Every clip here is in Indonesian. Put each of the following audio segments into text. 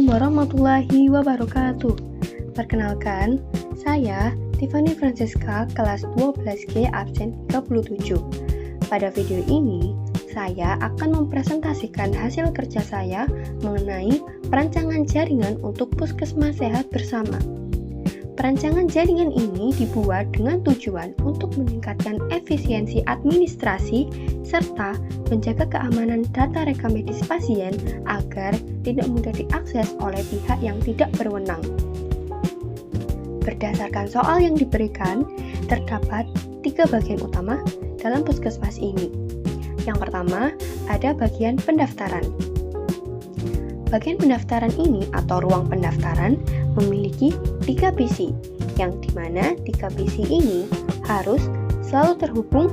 Assalamualaikum warahmatullahi wabarakatuh. Perkenalkan, saya Tiffany Francisca, kelas 12G absen 37. Pada video ini, saya akan mempresentasikan hasil kerja saya mengenai perancangan jaringan untuk Puskesmas Sehat Bersama. Perancangan jaringan ini dibuat dengan tujuan untuk meningkatkan efisiensi administrasi serta menjaga keamanan data rekam medis pasien agar tidak mudah diakses oleh pihak yang tidak berwenang. Berdasarkan soal yang diberikan, terdapat 3 bagian utama dalam puskesmas ini. Yang pertama, ada bagian pendaftaran. Bagian pendaftaran ini atau ruang pendaftaran memiliki 3 PC, yang dimana 3 PC ini harus selalu terhubung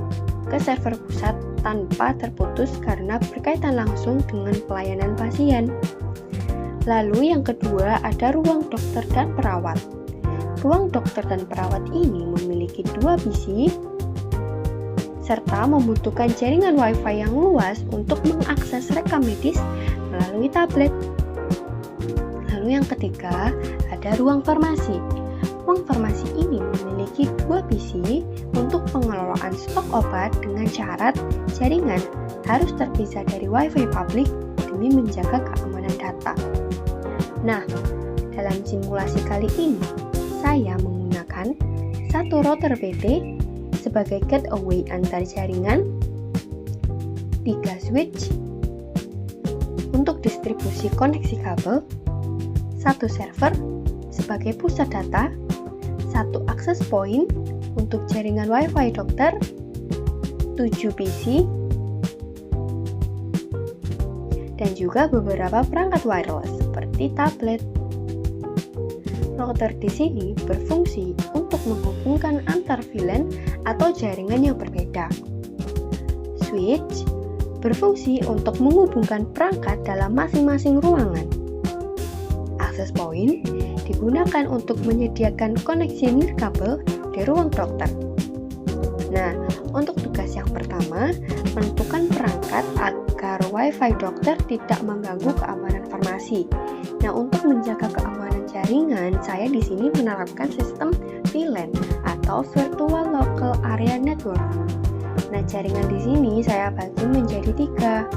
ke server pusat tanpa terputus karena berkaitan langsung dengan pelayanan pasien. Lalu yang kedua ada ruang dokter dan perawat. Ruang dokter dan perawat ini memiliki 2 PC serta membutuhkan jaringan WiFi yang luas untuk mengakses rekam medis melalui tablet. Lalu yang ketiga, ada ruang farmasi. Ruang farmasi ini memiliki 2 PC untuk pengelolaan stok obat dengan syarat jaringan harus terpisah dari WiFi publik demi menjaga keamanan data. Nah, dalam simulasi kali ini, saya menggunakan satu router BT sebagai gateway antar jaringan, 3 switch untuk distribusi koneksi kabel, 1 server sebagai pusat data, 1 akses point untuk jaringan WiFi dokter, 7 PC, dan juga beberapa perangkat wireless seperti tablet. Router di sini berfungsi untuk menghubungkan antar VLAN atau jaringan yang berbeda. Switch berfungsi untuk menghubungkan perangkat dalam masing-masing ruangan. Access point digunakan untuk menyediakan koneksi nirkabel di ruang dokter. Nah, untuk tugas yang pertama, menentukan perangkat agar WiFi dokter tidak mengganggu keamanan farmasi. Nah, untuk menjaga keamanan jaringan, saya di sini menerapkan sistem VLAN atau Virtual Local Area Network. Nah, jaringan di sini saya bagi menjadi 3.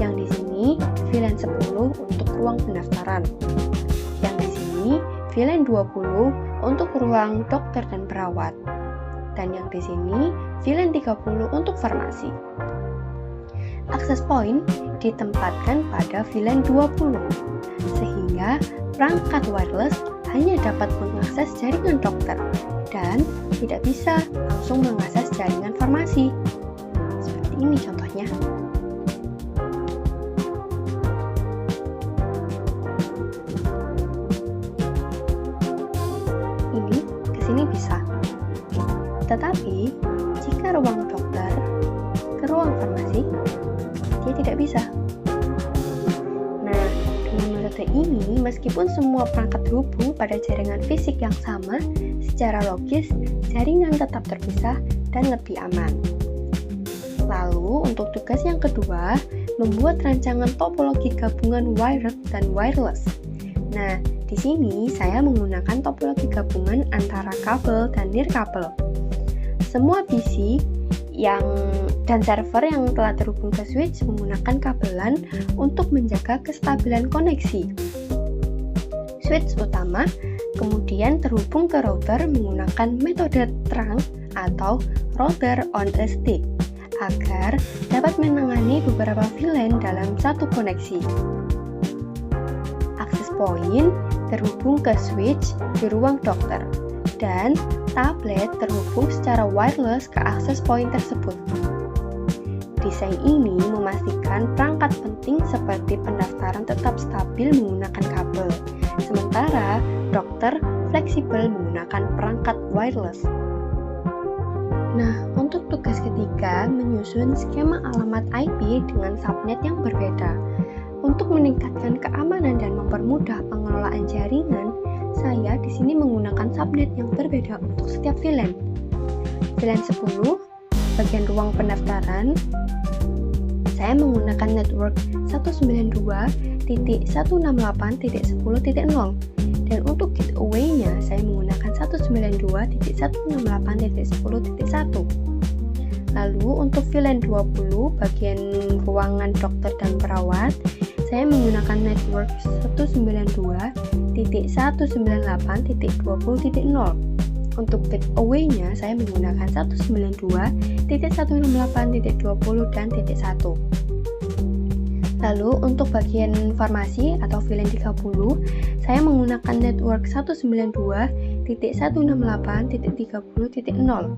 Yang di sini VLAN 10 untuk ruang pendaftaran. Yang di sini VLAN 20 untuk ruang dokter dan perawat. Dan yang di sini VLAN 30 untuk farmasi. Akses point ditempatkan pada VLAN 20 sehingga perangkat wireless hanya dapat mengakses jaringan dokter dan tidak bisa langsung mengakses jaringan farmasi. Seperti ini contohnya. Ini kesini bisa. Tetapi, jika ruang dokter ke ruang farmasi, dia tidak bisa. Nah, dengan metode ini, meskipun semua perangkat terhubung pada jaringan fisik yang sama, secara logis, jaringan tetap terpisah dan lebih aman. Lalu, untuk tugas yang kedua, membuat rancangan topologi gabungan wired dan wireless. Nah, di sini saya menggunakan topologi gabungan antara kabel dan nirkabel. Semua PC dan server yang telah terhubung ke switch menggunakan kabelan untuk menjaga kestabilan koneksi. Switch utama kemudian terhubung ke router menggunakan metode trunk atau router on a stick agar dapat menangani beberapa VLAN dalam satu koneksi. Akses point terhubung ke switch di ruang dokter dan tablet terhubung secara wireless ke akses point tersebut. Desain ini memastikan perangkat penting seperti pendaftaran tetap stabil menggunakan kabel, sementara dokter fleksibel menggunakan perangkat wireless. Nah, untuk tugas ketiga, menyusun skema alamat IP dengan subnet yang berbeda. Untuk meningkatkan keamanan dan mempermudah pengelolaan jaringan, saya di sini menggunakan subnet yang berbeda untuk setiap VLAN. VLAN 10, bagian ruang pendaftaran, saya menggunakan network 192 192.168.10.0. Dan untuk gateway-nya saya menggunakan 192.168.10.1. Lalu untuk VLAN 20 bagian ruangan dokter dan perawat, saya menggunakan network 192.198.20.0. Untuk gateway-nya saya menggunakan 192.168.20 dan .1. Lalu untuk bagian farmasi atau VLAN 30, saya menggunakan network 192.168.30.0.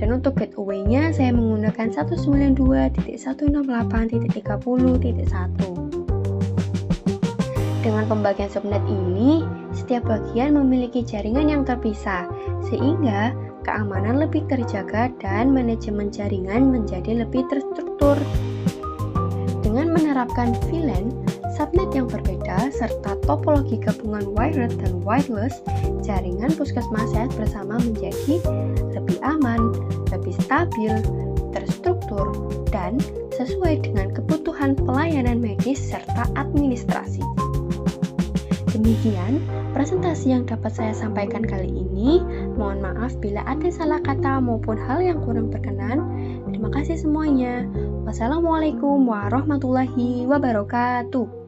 Dan untuk gateway-nya saya menggunakan 192.168.30.1. Dengan pembagian subnet ini, setiap bagian memiliki jaringan yang terpisah, sehingga keamanan lebih terjaga dan manajemen jaringan menjadi lebih terstruktur. Dengan menerapkan VLAN, subnet yang berbeda, serta topologi gabungan wired dan wireless, jaringan puskesmas sehat bersama menjadi lebih aman, lebih stabil, terstruktur, dan sesuai dengan kebutuhan pelayanan medis serta administrasi. Demikian presentasi yang dapat saya sampaikan kali ini. Mohon maaf bila ada salah kata maupun hal yang kurang berkenan. Terima kasih semuanya. Wassalamualaikum warahmatullahi wabarakatuh.